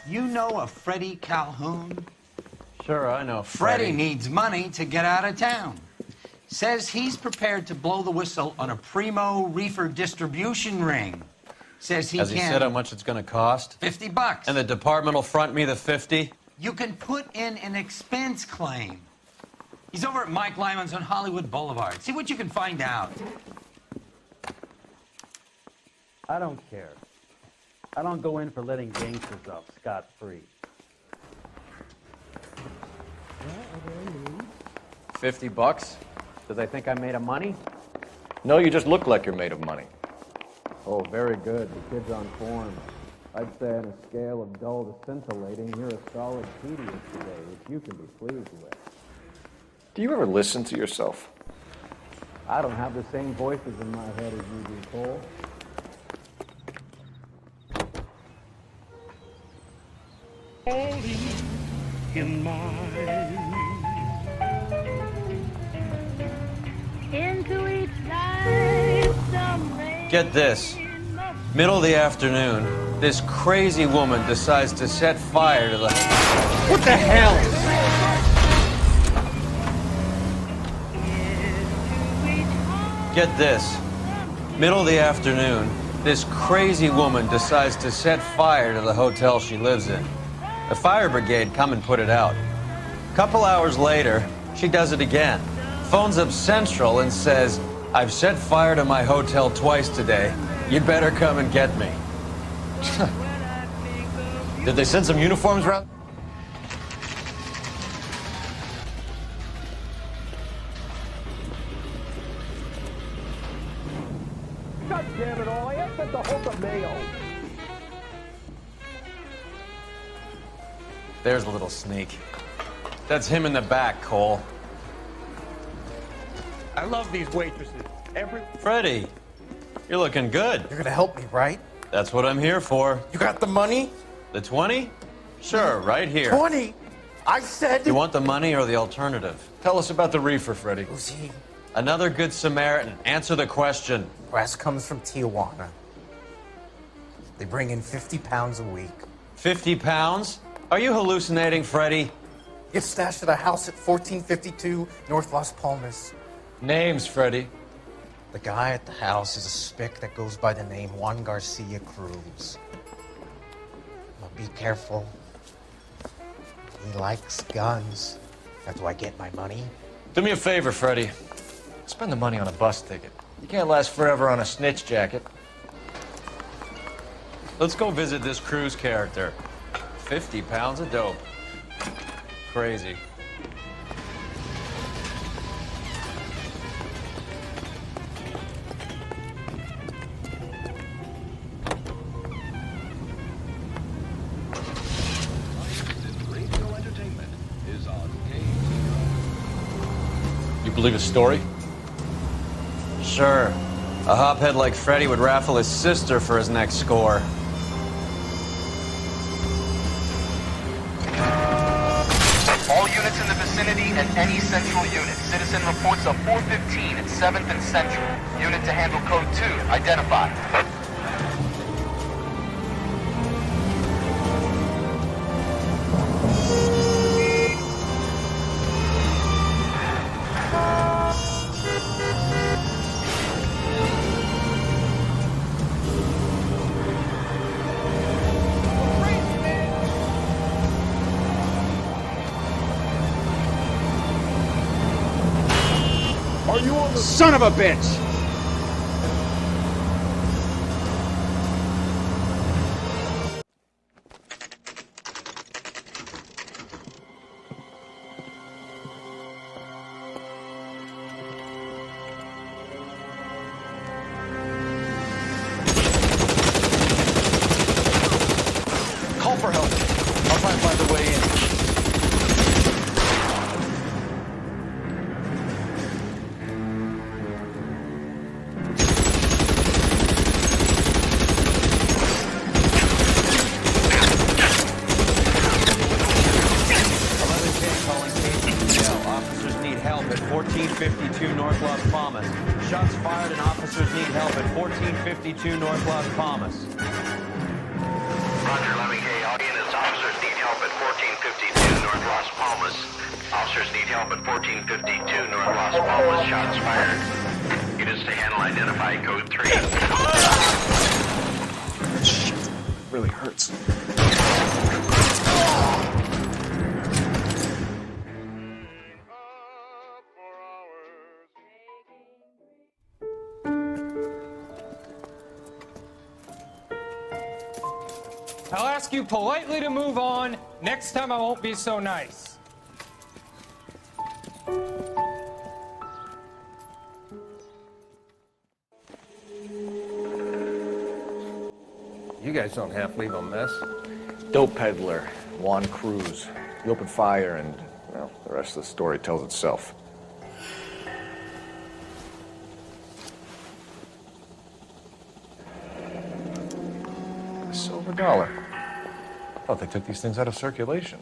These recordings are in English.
You know a Freddie Calhoun? Sure, I know Freddie needs money to get out of town. Says he's prepared to blow the whistle on a primo reefer distribution ring. Says he Has can... he said how much it's going to cost? $50. And the department will front me the 50? You can put in an expense claim. He's over at Mike Lyman's on Hollywood Boulevard. See what you can find out. I don't care. I don't go in for letting gangsters off scot-free. 50 bucks? Does I think I'm made of money? No, you just look like you're made of money. Oh, very good. The kid's on form. I'd say on a scale of dull to scintillating, you're a solid tedious today, which you can be pleased with. Do you ever listen to yourself? I don't have the same voices in my head as you do, Cole. In mine. Into each night, some rain. Get this. Middle of the afternoon, this crazy woman decides to set fire to the... What the hell? Get this. Middle of the afternoon, this crazy woman decides to set fire to the hotel she lives in. The fire brigade come and put it out. A couple hours later, she does it again. Phones up Central and says, I've set fire to my hotel twice today. You'd better come and get me. Did they send some uniforms around? God damn it all, I have sent the whole of mail. There's a little sneak. That's him in the back, Cole. I love these waitresses. Freddie, you're looking good. You're gonna help me, right? That's what I'm here for. You got the money? The 20? Sure, right here. 20? I said... You want the money or the alternative? Tell us about the reefer, Freddie. Who's he? Another good Samaritan. Answer the question. Brass comes from Tijuana. They bring in 50 pounds a week. 50 pounds? Are you hallucinating, Freddie? Gets stashed at a house at 1452 North Las Palmas. Names, Freddie. The guy at the house is a spick that goes by the name Juan Garcia Cruz. Now be careful. He likes guns. That's why I get my money. Do me a favor, Freddie. Spend the money on a bus ticket. You can't last forever on a snitch jacket. Let's go visit this Cruz character. 50 pounds of dope. Crazy. You believe his story? Sure. A hophead like Freddie would raffle his sister for his next score. All units in the vicinity and any central unit. Citizen reports of 415 at 7th and Central. Unit to handle code 2. Identify. Son of a bitch! Call for help. I'll try and find a way in. Officers need help at 1452 North Las Palmas. Shots fired and officers need help at 1452 North Las Palmas. Roger, 11K. All units, officer 1452 North Las Palmas. Officers need help at 1452 North Las Palmas. Shots fired. Units to handle identify code 3. Shit. Really hurts. I'll ask you politely to move on. Next time I won't be so nice. You guys don't half leave a mess. Dope peddler, Juan Cruz. He opened fire and, well, the rest of the story tells itself. A silver dollar. I thought they took these things out of circulation.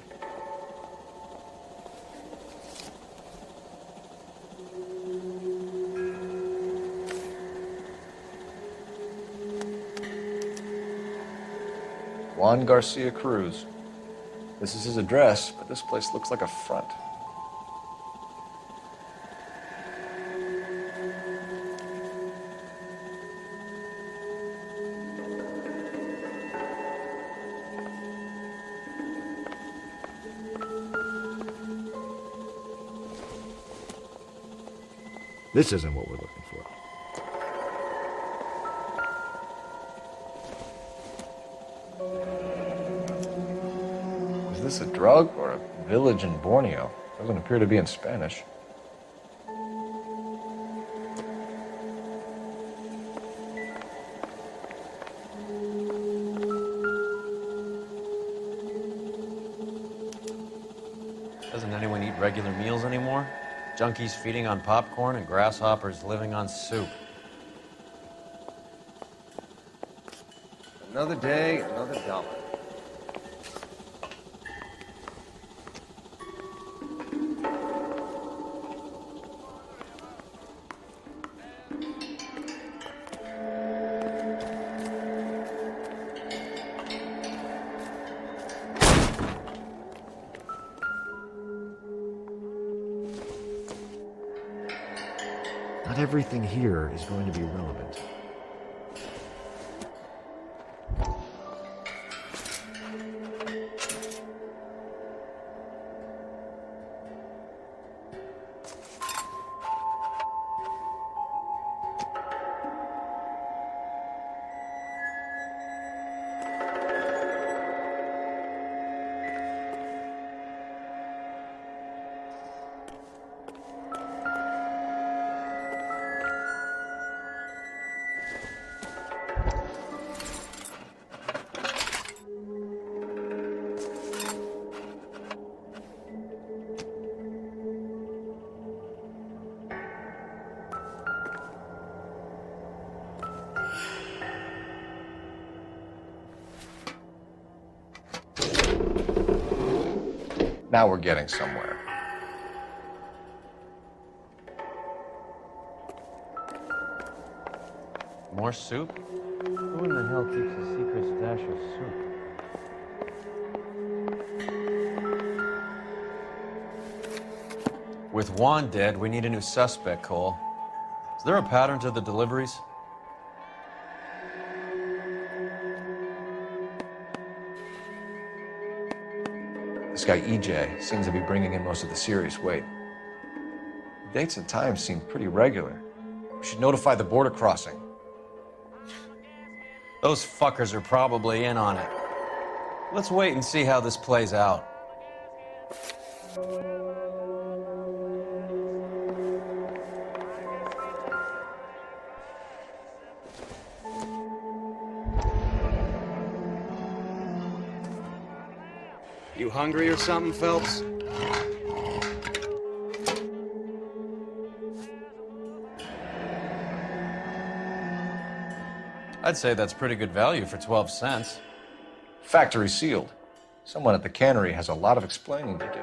Juan Garcia Cruz. This is his address, but this place looks like a front. This isn't what we're looking for. Is this a drug or a village in Borneo? Doesn't appear to be in Spanish. Doesn't anyone eat regular meals anymore? Junkies feeding on popcorn and grasshoppers living on soup. Another day, another dollar. Not everything here is going to be relevant. Now we're getting somewhere. More soup? Who in the hell keeps a secret stash of soup? With Juan dead, we need a new suspect, Cole. Is there a pattern to the deliveries? This guy EJ seems to be bringing in most of the serious weight. Dates and times seem pretty regular. We should notify the border crossing. Those fuckers are probably in on it. Let's wait and see how this plays out. You hungry or something, Phelps? I'd say that's pretty good value for 12 cents. Factory sealed. Someone at the cannery has a lot of explaining to do.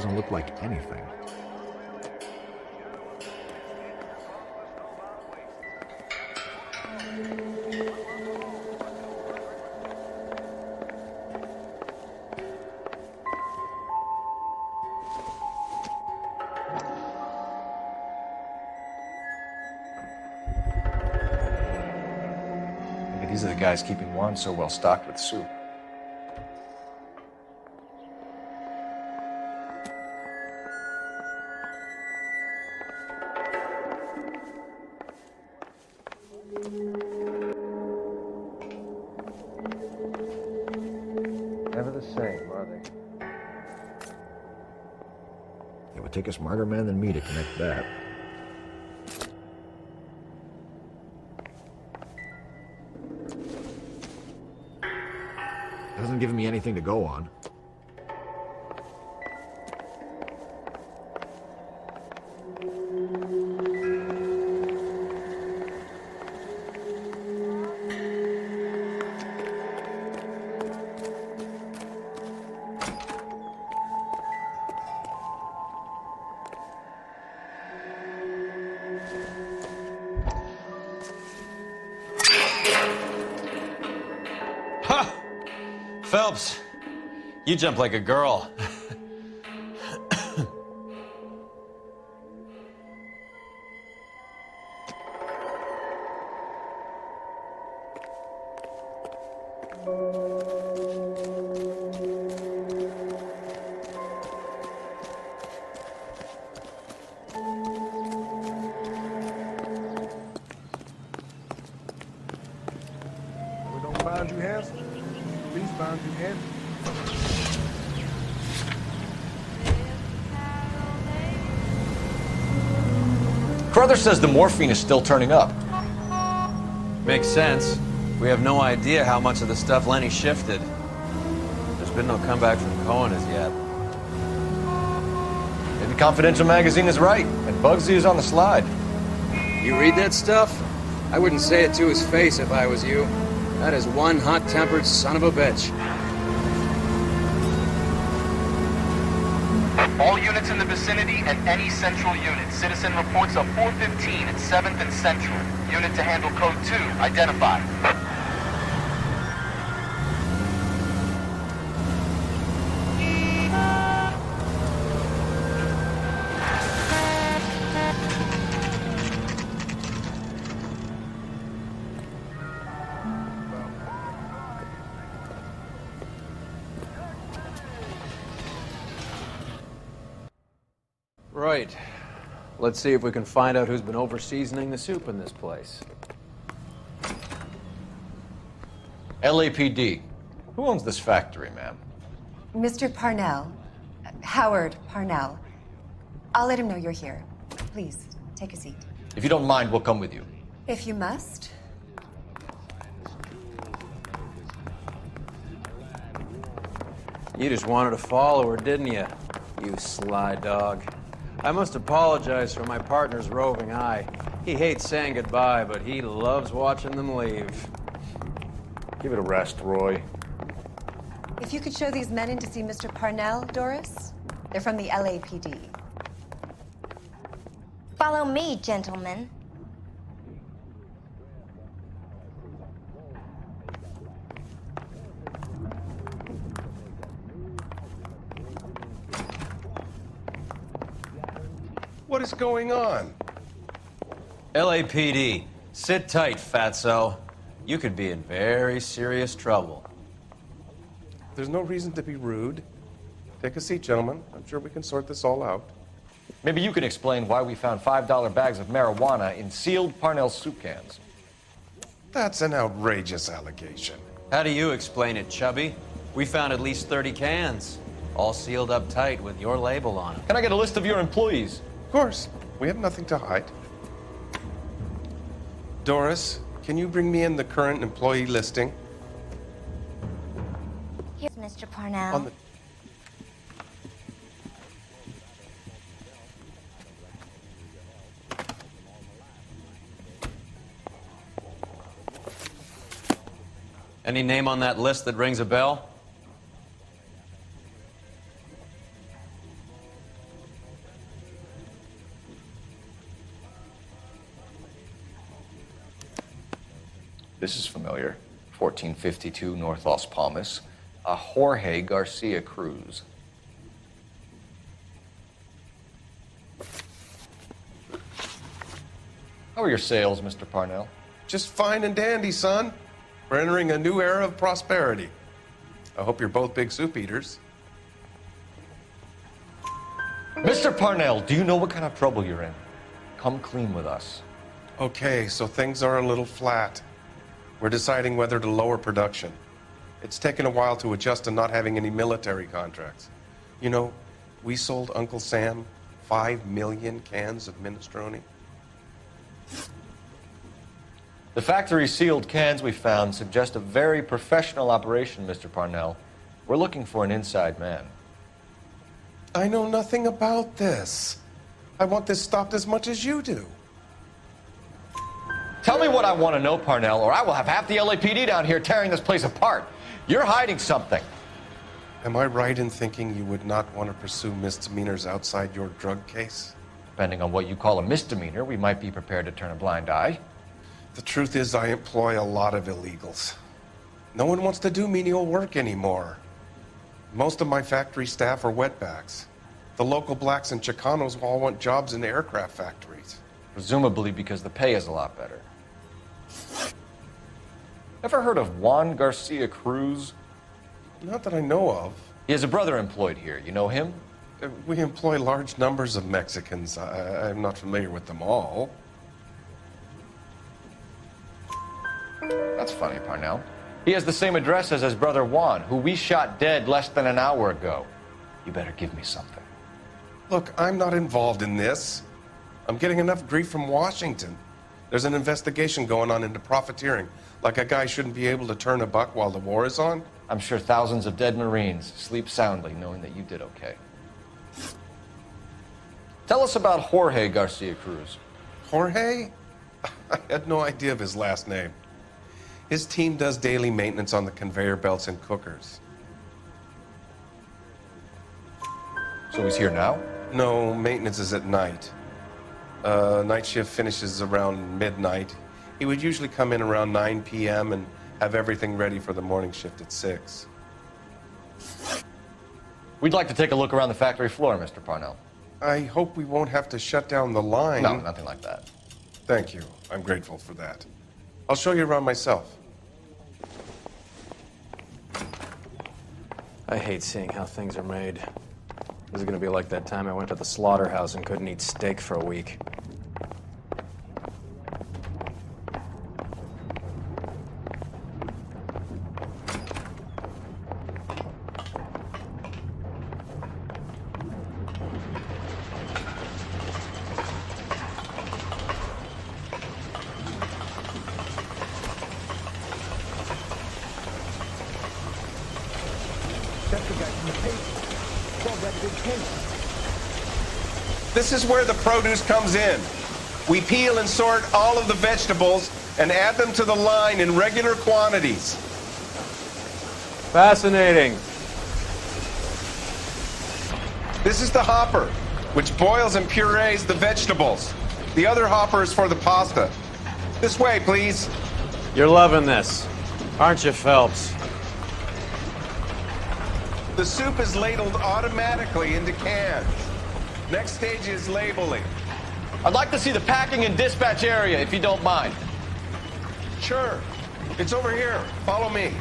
doesn't look like anything. Maybe these are the guys keeping Juan so well stocked with soup. Never the same, are they? It would take a smarter man than me to connect that. Hasn't given me anything to go on. Ha! Phelps, you jump like a girl. We don't find you handsome. Please find you handsome. Carruthers says the morphine is still turning up. Makes sense. We have no idea how much of the stuff Lenny shifted. There's been no comeback from Cohen as yet. Maybe Confidential magazine is right, and Bugsy is on the slide. You read that stuff? I wouldn't say it to his face if I was you. That is one hot-tempered son of a bitch. All units in the vicinity and any central unit. Citizen reports of 415 at 7th and Central. Unit to handle code 2, identified. Right. Let's see if we can find out who's been over-seasoning the soup in this place. LAPD. Who owns this factory, ma'am? Mr. Parnell. Howard Parnell. I'll let him know you're here. Please, take a seat. If you don't mind, we'll come with you. If you must. You just wanted a follower, didn't you? You sly dog. I must apologize for my partner's roving eye. He hates saying goodbye, but he loves watching them leave. Give it a rest, Roy. If you could show these men in to see Mr. Parnell, Doris. They're from the LAPD. Follow me, gentlemen. What is going on? LAPD, sit tight, fatso. You could be in very serious trouble. There's no reason to be rude. Take a seat, gentlemen. I'm sure we can sort this all out. Maybe you can explain why we found $5 bags of marijuana in sealed Parnell soup cans. That's an outrageous allegation. How do you explain it, Chubby? We found at least 30 cans, all sealed up tight with your label on them. Can I get a list of your employees? Of course. We have nothing to hide. Doris, can you bring me in the current employee listing? Here's Mr. Parnell. On the... Any name on that list that rings a bell? This is familiar. 1452 North Las Palmas. A Jorge Garcia Cruz. How are your sales, Mr. Parnell? Just fine and dandy, son. We're entering a new era of prosperity. I hope you're both big soup eaters. Mr. Parnell, do you know what kind of trouble you're in? Come clean with us. Okay, so things are a little flat. We're deciding whether to lower production. It's taken a while to adjust to not having any military contracts. You know, we sold Uncle Sam 5 million cans of minestrone. The factory sealed cans we found suggest a very professional operation, Mr. Parnell. We're looking for an inside man. I know nothing about this. I want this stopped as much as you do. Tell me what I want to know, Parnell, or I will have half the LAPD down here tearing this place apart. You're hiding something. Am I right in thinking you would not want to pursue misdemeanors outside your drug case? Depending on what you call a misdemeanor, we might be prepared to turn a blind eye. The truth is, I employ a lot of illegals. No one wants to do menial work anymore. Most of my factory staff are wetbacks. The local blacks and Chicanos all want jobs in aircraft factories. Presumably because the pay is a lot better. Ever heard of Juan Garcia Cruz? Not that I know of. He has a brother employed here. You know him? We employ large numbers of Mexicans. I'm not familiar with them all. That's funny, Parnell. He has the same address as his brother Juan, who we shot dead less than an hour ago. You better give me something. Look, I'm not involved in this. I'm getting enough grief from Washington. There's an investigation going on into profiteering. Like a guy shouldn't be able to turn a buck while the war is on. I'm sure thousands of dead Marines sleep soundly knowing that you did okay. Tell us about Jorge Garcia Cruz. Jorge? I had no idea of his last name. His team does daily maintenance on the conveyor belts and cookers. So he's here now? No, maintenance is at night. Night shift finishes around midnight. He would usually come in around 9 p.m. and have everything ready for the morning shift at 6. We'd like to take a look around the factory floor, Mr. Parnell. I hope we won't have to shut down the line. No, nothing like that. Thank you. I'm grateful for that. I'll show you around myself. I hate seeing how things are made. This is gonna be like that time I went to the slaughterhouse and couldn't eat steak for a week. This is where the produce comes in. We peel and sort all of the vegetables and add them to the line in regular quantities. Fascinating. This is the hopper, which boils and purees the vegetables. The other hopper is for the pasta. This way, please. You're loving this, aren't you, Phelps? The soup is ladled automatically into cans. Next stage is labeling. I'd like to see the packing and dispatch area, if you don't mind. Sure. It's over here. Follow me.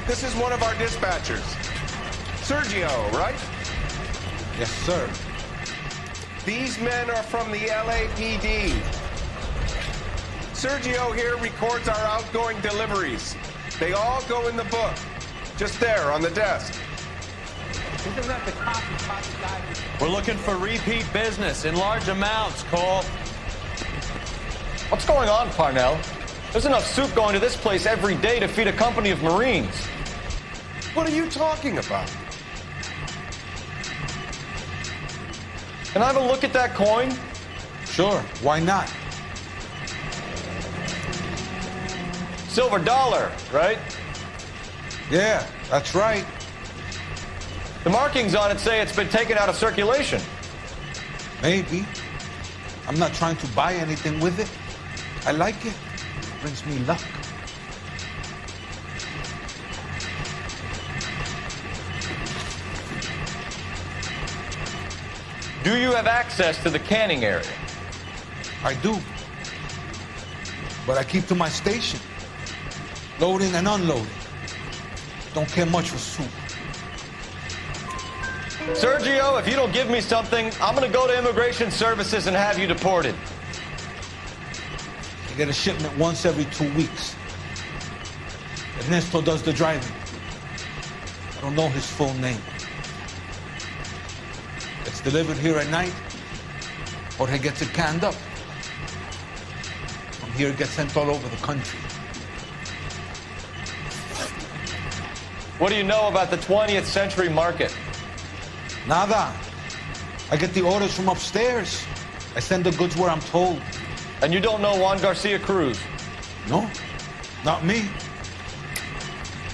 This is one of our dispatchers. Sergio, right? Yes, sir. These men are from the LAPD. Sergio here records our outgoing deliveries. They all go in the book. Just there on the desk. We're looking for repeat business in large amounts, Cole. What's going on, Parnell? There's enough soup going to this place every day to feed a company of Marines. What are you talking about? Can I have a look at that coin? Sure, why not? Silver dollar, right? Yeah, that's right. The markings on it say it's been taken out of circulation. Maybe. I'm not trying to buy anything with it. I like it. It brings me luck. Do you have access to the canning area? I do. But I keep to my station. Loading and unloading. Don't care much for soup. Sergio, if you don't give me something, I'm gonna go to Immigration Services and have you deported. I get a shipment once every 2 weeks. Ernesto does the driving. I don't know his full name. It's delivered here at night. Jorge gets it canned up. From here, it gets sent all over the country. What do you know about the 20th century market? Nada. I get the orders from upstairs. I send the goods where I'm told. And you don't know Juan Garcia Cruz? No, not me.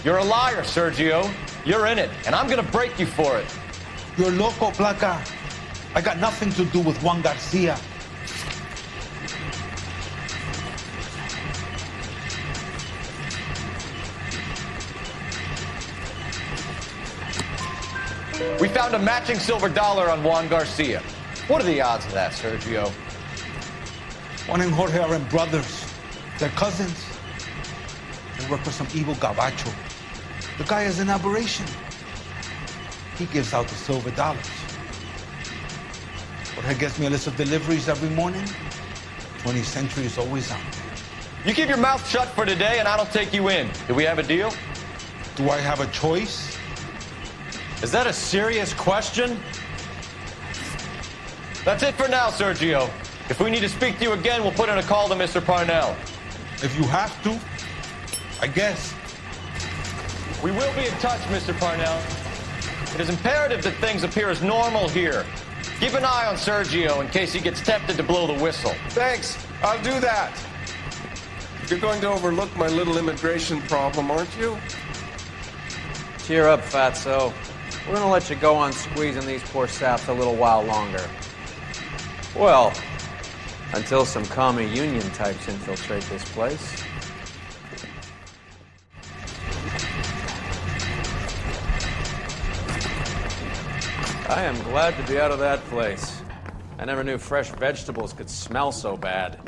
You're a liar, Sergio. You're in it, and I'm gonna break you for it. You're loco, Placa. I got nothing to do with Juan Garcia. We found a matching silver dollar on Juan Garcia. What are the odds of that, Sergio? Juan and Jorge are brothers. They're cousins. They work for some evil gabacho. The guy is an aberration. He gives out the silver dollars. Jorge gets me a list of deliveries every morning. 20th Century is always on. You keep your mouth shut for today, and I don't take you in. Do we have a deal? Do I have a choice? Is that a serious question? That's it for now, Sergio. If we need to speak to you again, we'll put in a call to Mr. Parnell. If you have to, I guess. We will be in touch, Mr. Parnell. It is imperative that things appear as normal here. Keep an eye on Sergio in case he gets tempted to blow the whistle. Thanks. I'll do that. You're going to overlook my little immigration problem, aren't you? Cheer up, fatso. We're gonna let you go on squeezing these poor saps a little while longer. Well, until some commie union types infiltrate this place. I am glad to be out of that place. I never knew fresh vegetables could smell so bad.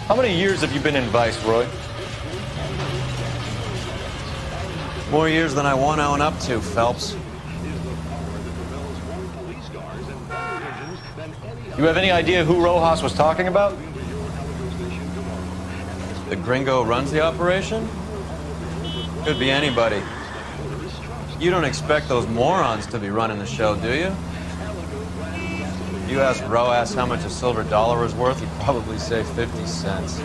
How many years have you been in Vice, Roy? More years than I want to own up to, Phelps. You have any idea who Rojas was talking about? The gringo runs the operation? Could be anybody. You don't expect those morons to be running the show, do you? If you asked Rojas how much a silver dollar was worth, he'd probably say 50 cents.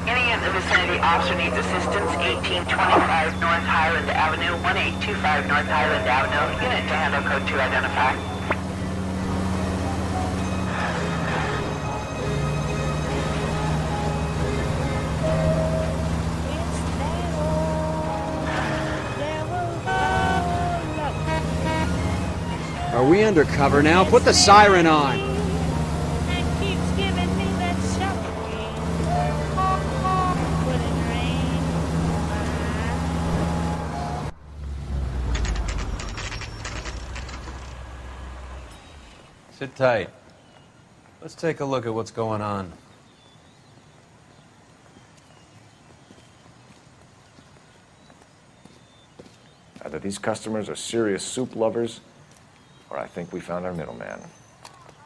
Any in the vicinity officer needs assistance, 1825 North Highland Avenue, 1825 North Highland Avenue. Unit to handle code 2 identify. Are we undercover now? Put the siren on. Sit tight. Let's take a look at what's going on. Either these customers are serious soup lovers, or I think we found our middleman.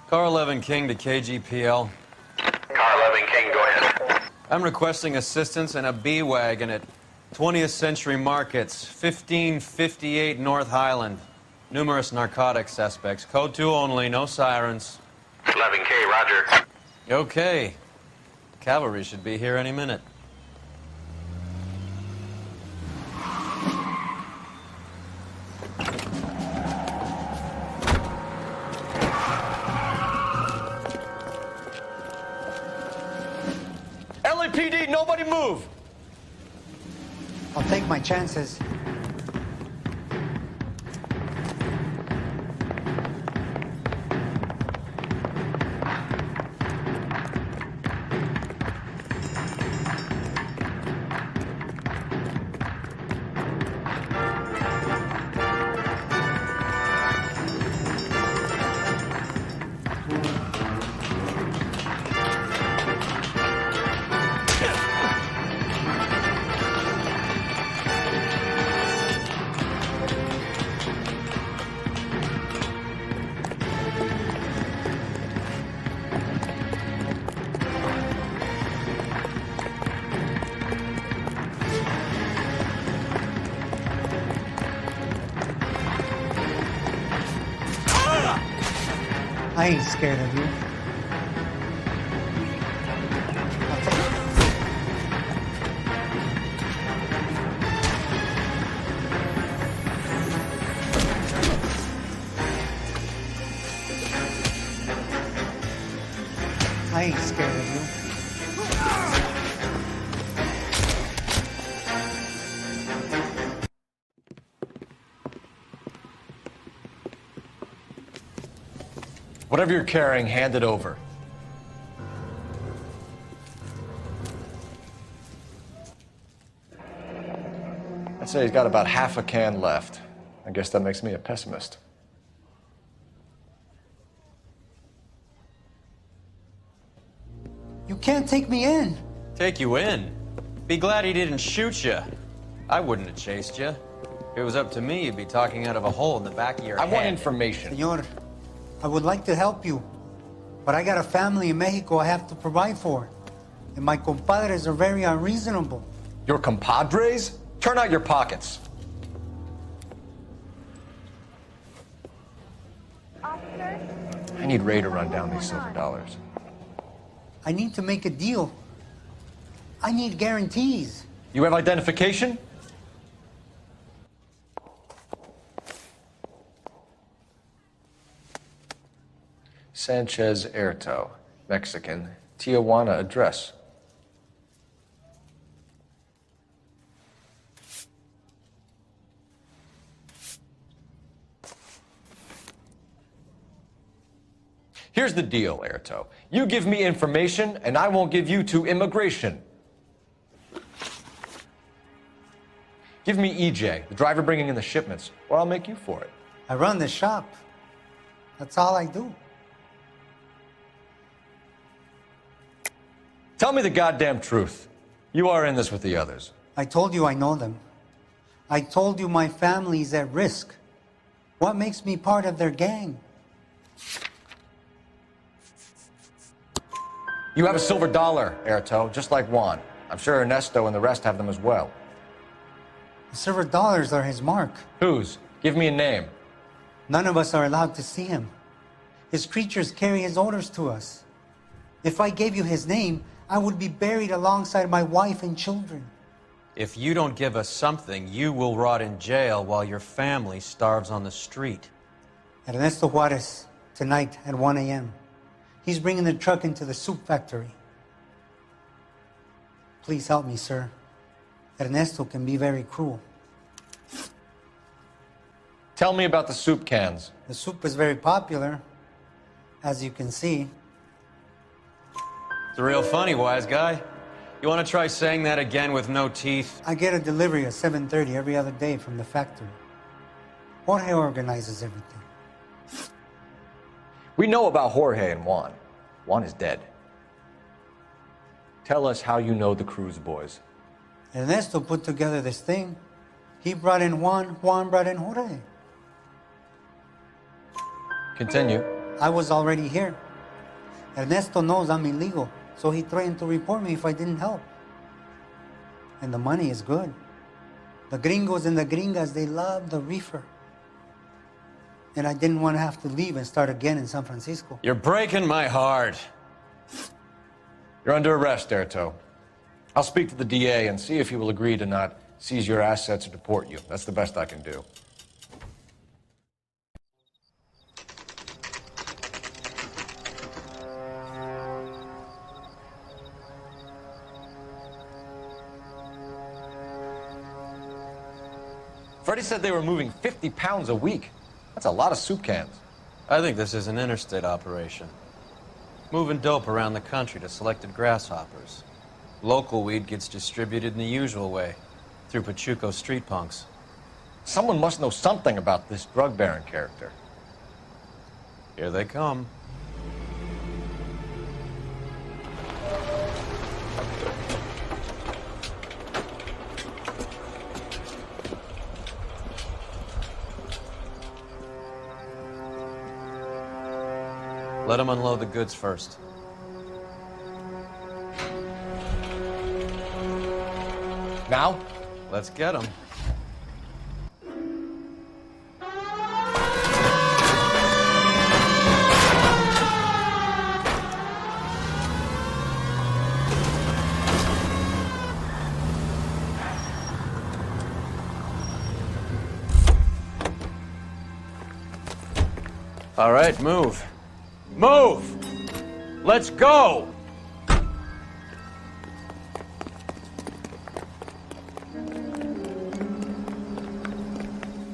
Car 11 King to KGPL. Car 11 King, go ahead. I'm requesting assistance in a B-Wagon at 20th Century Markets, 1558 North Highland. Numerous narcotic suspects. Code 2 only, no sirens. 11K, roger. Okay. Cavalry should be here any minute. LAPD, nobody move! I'll take my chances. I ain't scared of you. I ain't scared of you. Whatever you're carrying, hand it over. I'd say he's got about half a can left. I guess that makes me a pessimist. You can't take me in. Take you in? Be glad he didn't shoot you. I wouldn't have chased you. If it was up to me, you'd be talking out of a hole in the back of your head. I want information. Senor, I would like to help you, but I got a family in Mexico I have to provide for. And my compadres are very unreasonable. Your compadres? Turn out your pockets. I need Ray to run down these silver dollars. I need to make a deal. I need guarantees. You have identification? Sanchez Erto, Mexican, Tijuana address. Here's the deal, Erto. You give me information, and I won't give you to immigration. Give me EJ, the driver bringing in the shipments, or I'll make you for it. I run the shop. That's all I do. Tell me the goddamn truth. You are in this with the others. I told you I know them. I told you my family's at risk. What makes me part of their gang? You have a silver dollar, Erto, just like Juan. I'm sure Ernesto and the rest have them as well. The silver dollars are his mark. Whose? Give me a name. None of us are allowed to see him. His creatures carry his orders to us. If I gave you his name, I would be buried alongside my wife and children. If you don't give us something, you will rot in jail while your family starves on the street. Ernesto Juarez, tonight at 1 a.m. He's bringing the truck into the soup factory. Please help me, sir. Ernesto can be very cruel. Tell me about the soup cans. The soup is very popular, as you can see. It's real funny, wise guy. You want to try saying that again with no teeth? I get a delivery at 7:30 every other day from the factory. Jorge organizes everything. We know about Jorge and Juan. Juan is dead. Tell us how you know the Cruz boys. Ernesto put together this thing. He brought in Juan, Juan brought in Jorge. Continue. I was already here. Ernesto knows I'm illegal, so he threatened to report me if I didn't help. And the money is good. The gringos and the gringas, they love the reefer. and I didn't want to have to leave and start again in San Francisco. You're breaking my heart. You're under arrest, Erto. I'll speak to the DA and see if he will agree to not seize your assets or deport you. That's the best I can do. Freddie said they were moving 50 pounds a week. That's a lot of soup cans. I think this is an interstate operation. Moving dope around the country to selected grasshoppers. Local weed gets distributed in the usual way, through Pachuco street punks. Someone must know something about this drug baron character. Here they come. Let them unload the goods first. Now? Let's get them. All right, move. Move! Let's go!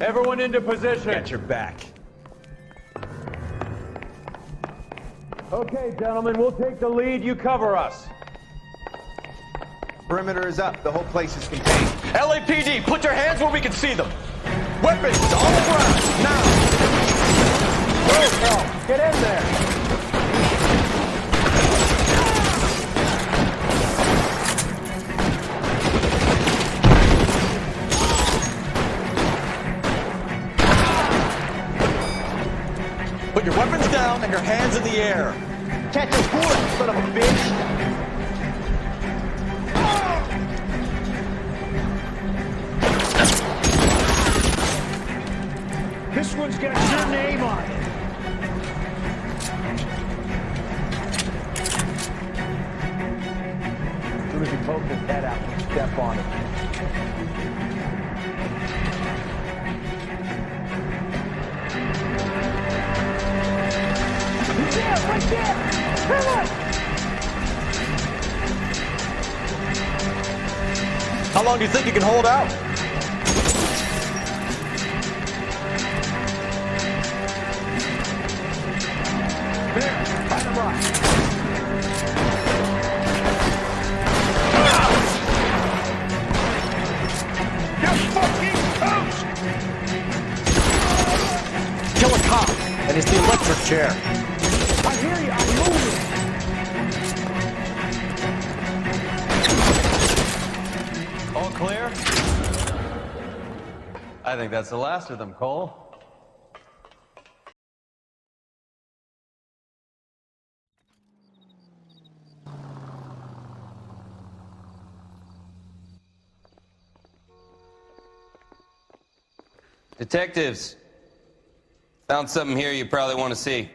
Everyone into position. Get your back. Okay, gentlemen, we'll take the lead. You cover us. Perimeter is up. The whole place is contained. LAPD, put your hands where we can see them. Weapons all around, now! Get in there! Put your weapons down and your hands in the air. Catch a bullet, son of a bitch! This one's got your name on it. As soon as he pokes his head out, we step on it. He's there, right there! Come on! How long do you think you can hold out? There, by the rock. You're fucking toast! Kill a cop, and it's the electric chair. I hear you, I'm moving! All clear? I think that's the last of them, Cole. Detectives, found something here you probably want to see.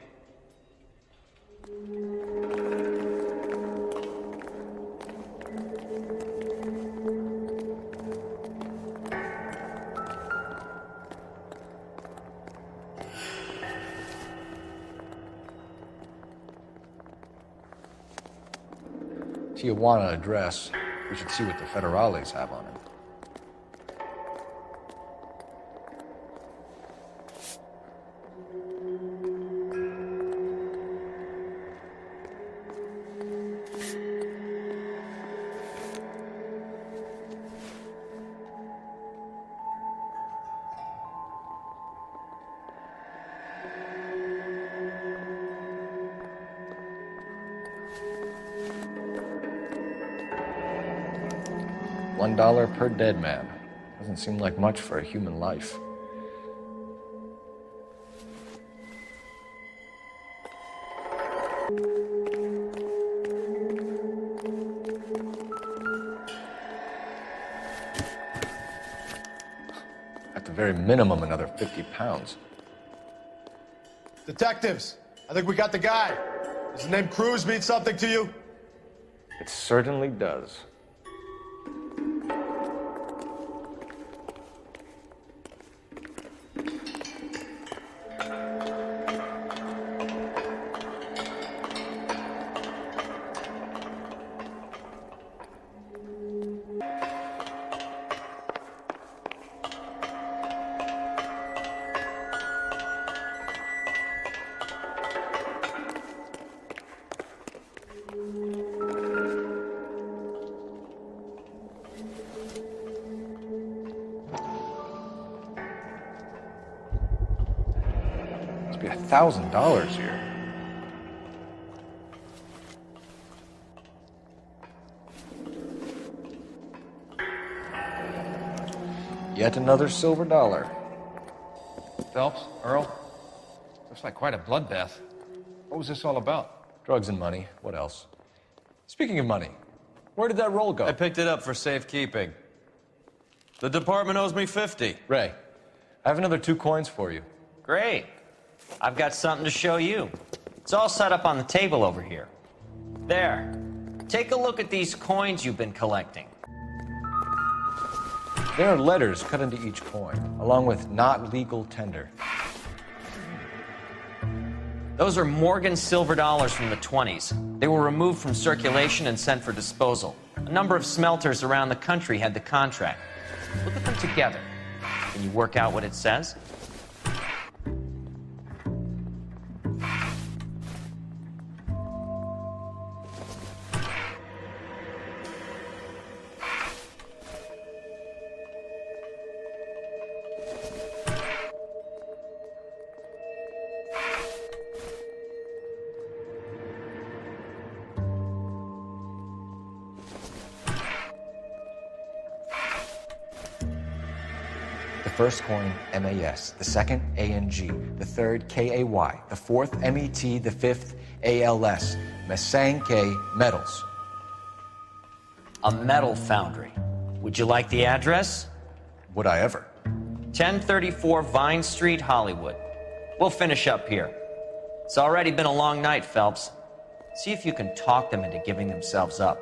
Tijuana address. We should see what the federales have on it. $1 per dead man. Doesn't seem like much for a human life. At the very minimum, another 50 pounds. Detectives, I think we got the guy. Does the name Cruz mean something to you? It certainly does. Be $1,000 here. Yet another silver dollar. Phelps, Earl, looks like quite a bloodbath. What was this all about? Drugs and money. What else? Speaking of money, where did that roll go? I picked it up for safekeeping. The department owes me 50. Ray, I have another 2 coins for you. Great. I've got something to show you. It's all set up on the table over here. There. Take a look at these coins you've been collecting. There are letters cut into each coin, along with not legal tender. Those are Morgan silver dollars from the 20s. They were removed from circulation and sent for disposal. A number of smelters around the country had the contract. Look at them together. Can you work out what it says? The first coin, MAS, the second, ANG, the third, KAY, the fourth, MET, the fifth, ALS, Masanke Metals. A metal foundry. Would you like the address? Would I ever? 1034 Vine Street, Hollywood. We'll finish up here. It's already been a long night, Phelps. See if you can talk them into giving themselves up.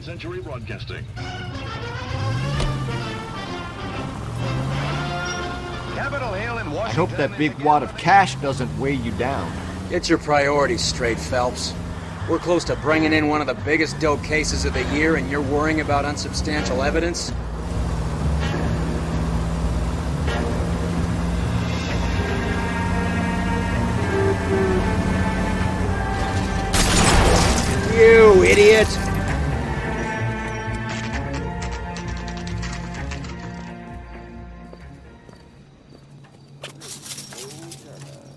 Century Broadcasting. Capitol Hill in Washington. I hope that big wad of cash doesn't weigh you down. Get your priorities straight, Phelps. We're close to bringing in one of the biggest dope cases of the year, and you're worrying about unsubstantial evidence? You idiot!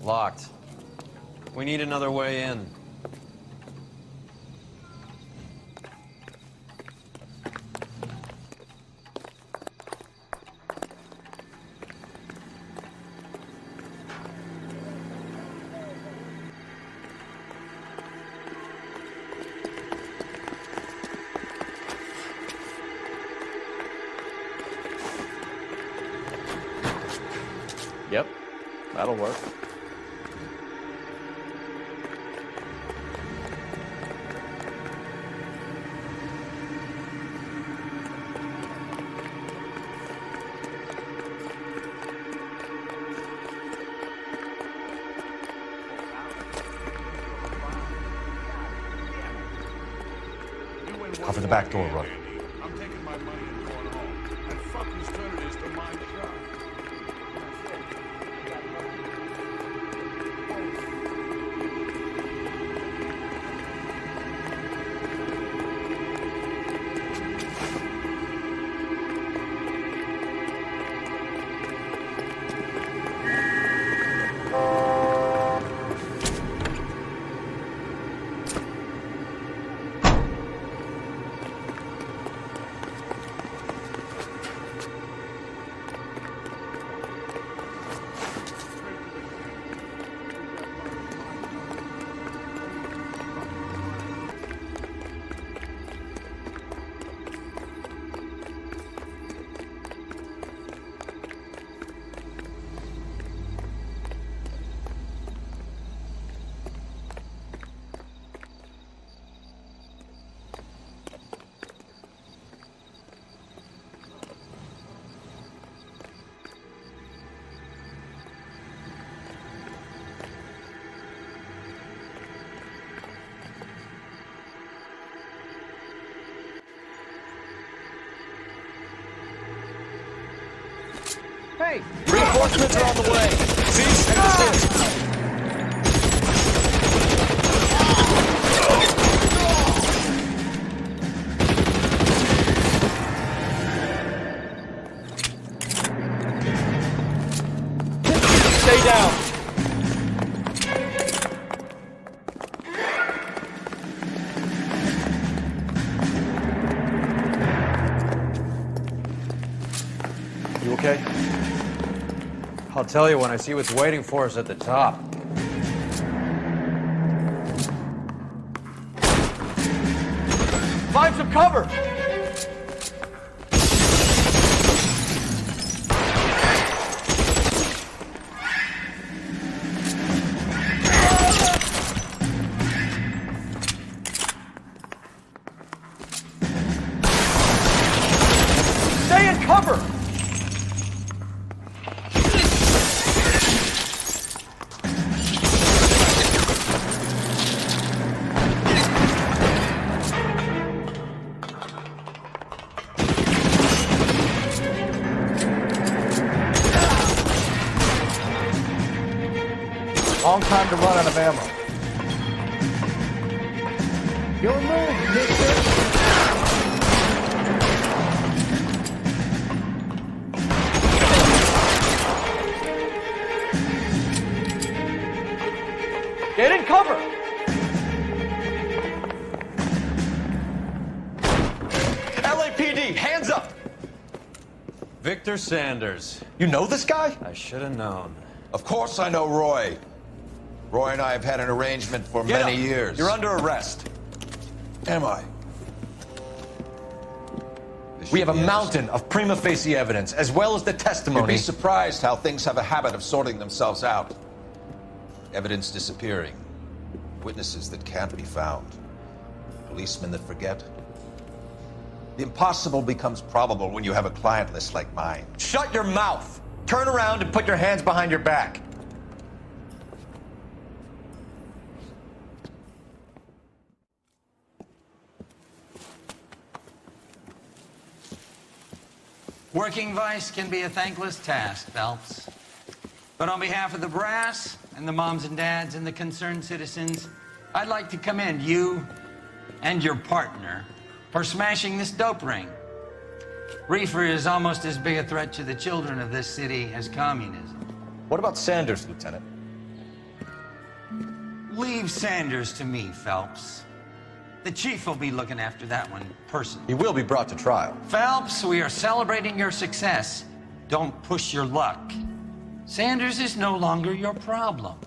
Locked. We need another way in. Yep, that'll work. Cover the back door, Rook. I'm taking my money and going home. And fuck whose turn it is to mind the shop. Hey, reinforcements are on the way. Cease and desist. Stay down. You okay? I'll tell you when I see what's waiting for us at the top. Find some cover. Stay in cover. Long time to run out of ammo. Your move, mister. Get in cover! LAPD, hands up! Victor Sanders. You know this guy? I should have known. Of course I know Roy. Roy and I have had an arrangement for Get many up. years. You're under arrest. Am I? We have a mountain of prima facie evidence, as well as the testimony. You'd be surprised how things have a habit of sorting themselves out. Evidence disappearing. Witnesses that can't be found. Policemen that forget. The impossible becomes probable when you have a client list like mine. Shut your mouth! Turn around and put your hands behind your back. Working vice can be a thankless task, Phelps. But on behalf of the brass and the moms and dads and the concerned citizens, I'd like to commend you and your partner for smashing this dope ring. Reefer is almost as big a threat to the children of this city as communism. What about Sanders, Lieutenant? Leave Sanders to me, Phelps. The chief will be looking after that one personally. He will be brought to trial. Phelps, we are celebrating your success. Don't push your luck. Sanders is no longer your problem.